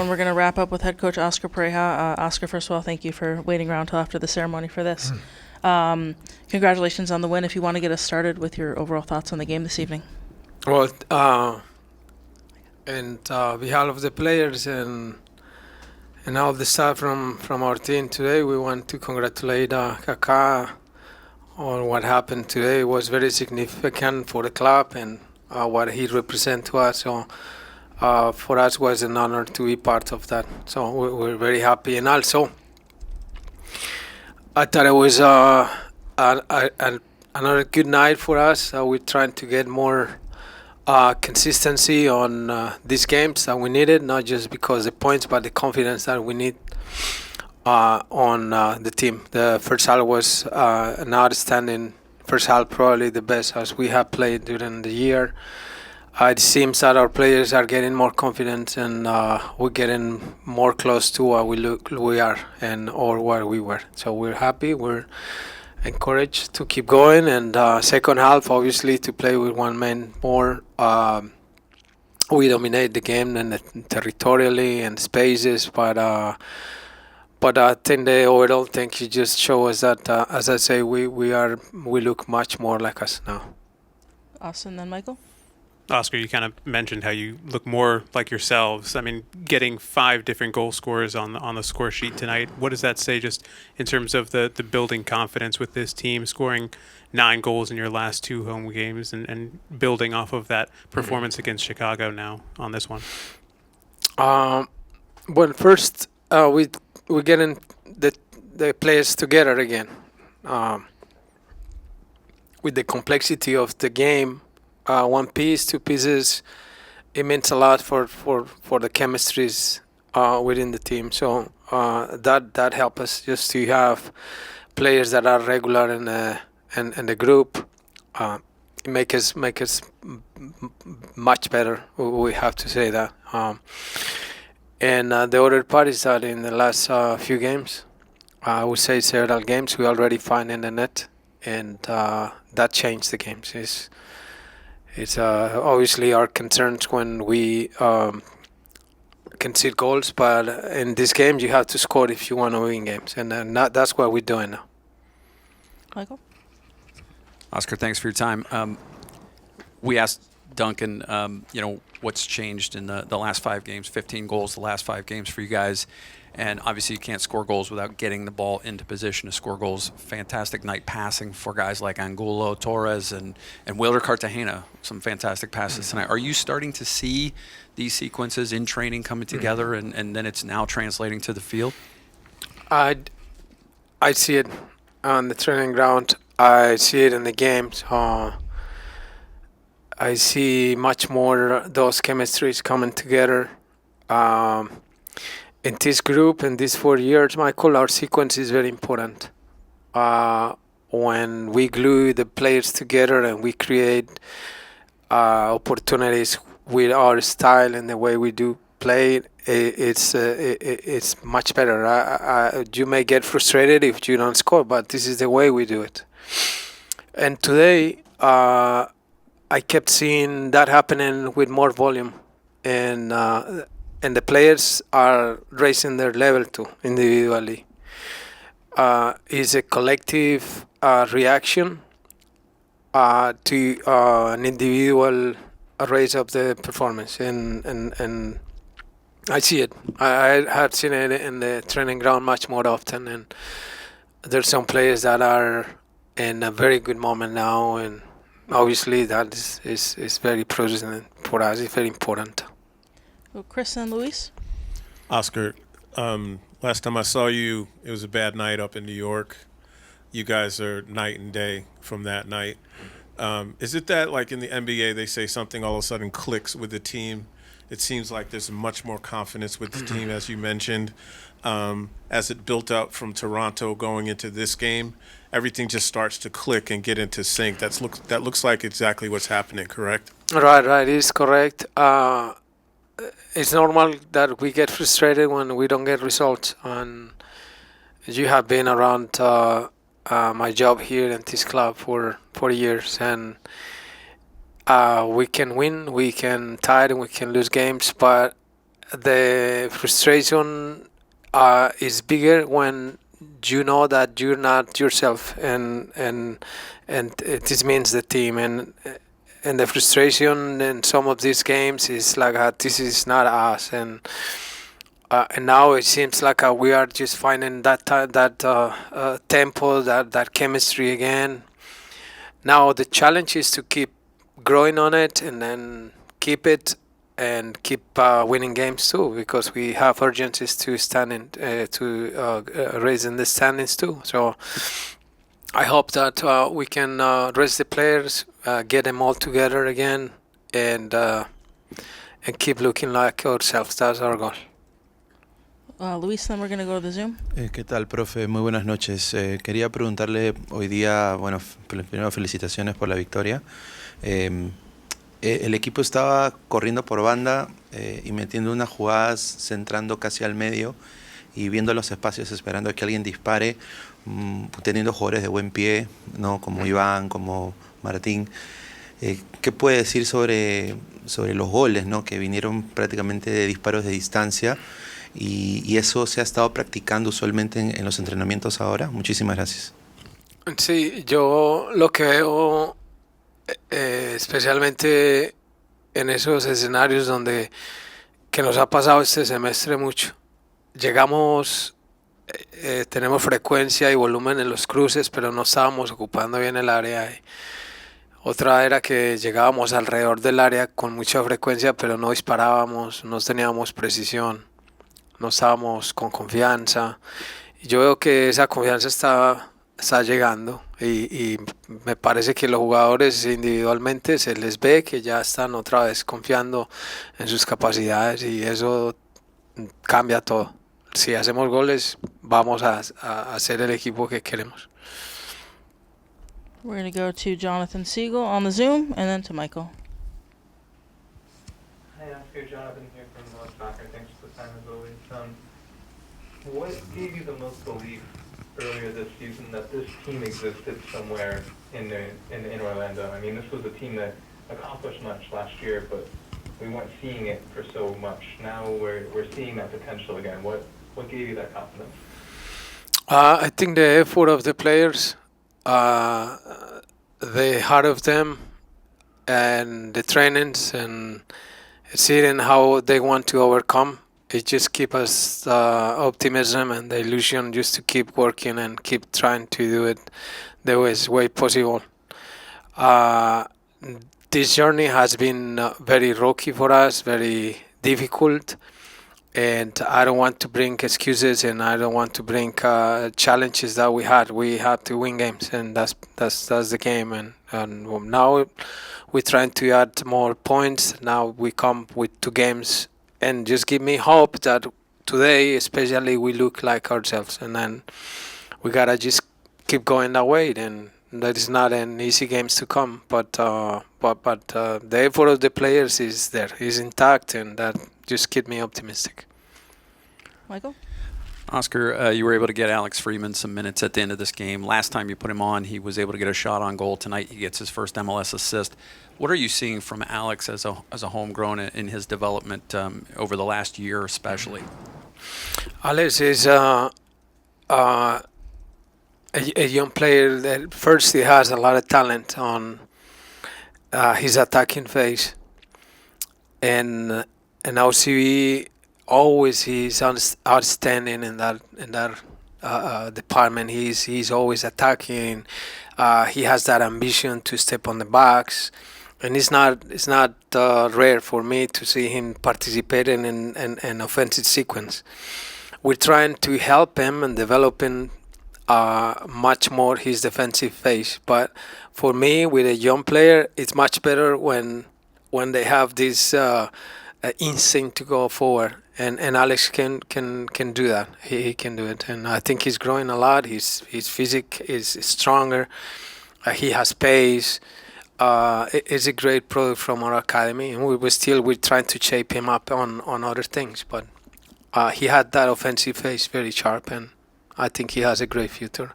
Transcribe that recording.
And we're going to wrap up with head coach Oscar Pareja. Oscar, first of all, thank you for waiting around till after the ceremony for this. Congratulations on the win. If you want to get us started with your overall thoughts on the game this evening. Well, and behalf of the players and all the staff from our team today, we want to congratulate Kaká on what happened today. It was very significant for the club and what he represents to us. So for us, it was an honor to be part of that. So we're very happy. And also, I thought it was another good night for us. We're trying to get more consistency on these games that we needed, not just because the points, but the confidence that we need on the team. The first half was an outstanding first half, probably the best as we have played during the year. It seems that our players are getting more confident and we're getting more close to what we are and or what we were. So we're happy. We're encouraged to keep going. And second half, obviously, to play with one man more. We dominate the game and territorially and spaces, but I think the overall thing you just show us that, as I say, we look much more like us now. Austin, then Michael? Oscar, you kind of mentioned how you look more like yourselves. I mean, getting 5 different goal scorers on the score sheet tonight, what does that say just in terms of the building confidence with this team, scoring 9 goals in your last 2 home games and building off of that performance against Chicago now on this one? Well, first, we're getting the players together again. With the complexity of the game, one piece, 2 pieces, it means a lot for the chemistries within the team. So that helps us just to have players that are regular in the group. It make us much better. We have to say that. And the other part is that in the last few games, I would say several games, we already find in the net, and that changed the games. It's obviously our concerns when we concede goals, but in this game you have to score if you want to win games, and that's what we're doing now. Michael? Oscar, thanks for your time. We asked Duncan, what's changed in the last 5 games, 15 goals the last 5 games for you guys. And obviously you can't score goals without getting the ball into position to score goals. Fantastic night passing for guys like Angulo, Torres, and Wilder Cartagena. Some fantastic passes tonight. Are you starting to see these sequences in training coming together and then it's now translating to the field? I see it on the training ground. I see it in the games. I see much more those chemistries coming together. In this group, in these 4 years, Michael, our sequence is very important. When we glue the players together and we create opportunities with our style and the way we do play, it's much better. You may get frustrated if you don't score, but this is the way we do it. And today, I kept seeing that happening with more volume, and the players are raising their level too individually. It's a collective reaction to an individual raise up the performance, and I see it. I have seen it in the training ground much more often, and there's some players that are in a very good moment now, and obviously that is very present for us. It's very important. Well, Chris and Luis? Oscar, last time I saw you, it was a bad night up in New York. You guys are night and day from that night. Is it that, like in the NBA, they say something all of a sudden clicks with the team? It seems like there's much more confidence with the team, as you mentioned. As it built up from Toronto going into this game, everything just starts to click and get into sync. That looks like exactly what's happening, correct? Right, it's correct. It's normal that we get frustrated when we don't get results. And you have been around my job here in this club for 4 years, and we can win, we can tie, and we can lose games, but the frustration is bigger when you know that you're not yourself, and this means the team, and the frustration in some of these games is like this is not us, and now it seems like we are just finding that tempo, that chemistry again. Now the challenge is to keep growing on it, and then keep it, and keep winning games too, because we have urgencies to stand in, to raise in the standings too. So I hope that we can raise the players, get them all together again, and keep looking like ourselves. That's our goal. Luis, then we're going to go to the Zoom. ¿Qué tal, profe? Muy buenas noches. Quería preguntarle hoy día, bueno, primero felicitaciones por la victoria. El equipo estaba corriendo por banda y metiendo unas jugadas, centrando casi al medio y viendo los espacios, esperando a que alguien dispare, teniendo jugadores de buen pie, ¿no? Como Iván, como Martín. ¿Qué puede decir sobre los goles, ¿no? Que vinieron prácticamente de disparos de distancia? Y eso se ha estado practicando usualmente en los entrenamientos ahora. Muchísimas gracias. Sí, yo lo que veo, especialmente en esos escenarios donde que nos ha pasado este semestre mucho. Llegamos, tenemos frecuencia y volumen en los cruces, pero no estábamos ocupando bien el área. Otra era que llegábamos alrededor del área con mucha frecuencia, pero no disparábamos, no teníamos precisión, no estábamos con confianza. Y yo veo que esa confianza está llegando, y me parece que los jugadores individualmente se les ve que ya están otra vez confiando en sus capacidades, y eso cambia todo. Si hacemos goles, vamos a ser el equipo que queremos. We're going to go to Jonathan Siegel on the Zoom, and then to Michael. Hi, Oscar. Jonathan here from Soccer. Thanks for the time as always. What gave you the most belief earlier this season that this team existed somewhere in Orlando? I mean, this was a team that accomplished much last year, but we weren't seeing it for so much. Now we're seeing that potential again. What gave you that confidence? I think the effort of the players, the heart of them, and the trainings, and seeing how they want to overcome. It just keeps us optimism and the illusion just to keep working and keep trying to do it the best way possible. This journey has been very rocky for us, very difficult, and I don't want to bring excuses, and I don't want to bring challenges that we had. We had to win games, and that's the game. And now we're trying to add more points. Now we come with 2 games. And just give me hope that today, especially, we look like ourselves, and then we gotta just keep going that way. And that is not an easy games to come, but the effort of the players is there, is intact, and that just keeps me optimistic. Michael? Oscar, you were able to get Alex Freeman some minutes at the end of this game. Last time you put him on, he was able to get a shot on goal. Tonight, he gets his first MLS assist. What are you seeing from Alex as a homegrown in his development over the last year, especially? Alex is a young player that first he has a lot of talent on his attacking phase, and now CB always he's outstanding in that department. He's always attacking. He has that ambition to step on the box. And it's not rare for me to see him participating in an offensive sequence. We're trying to help him and developing much more his defensive phase. But for me, with a young player, it's much better when they have this instinct to go forward. And Alex can do that. He can do it. And I think he's growing a lot. His physique is stronger. He has pace. It's a great product from our academy, and we're trying to shape him up on other things. But he had that offensive phase very sharp, and I think he has a great future.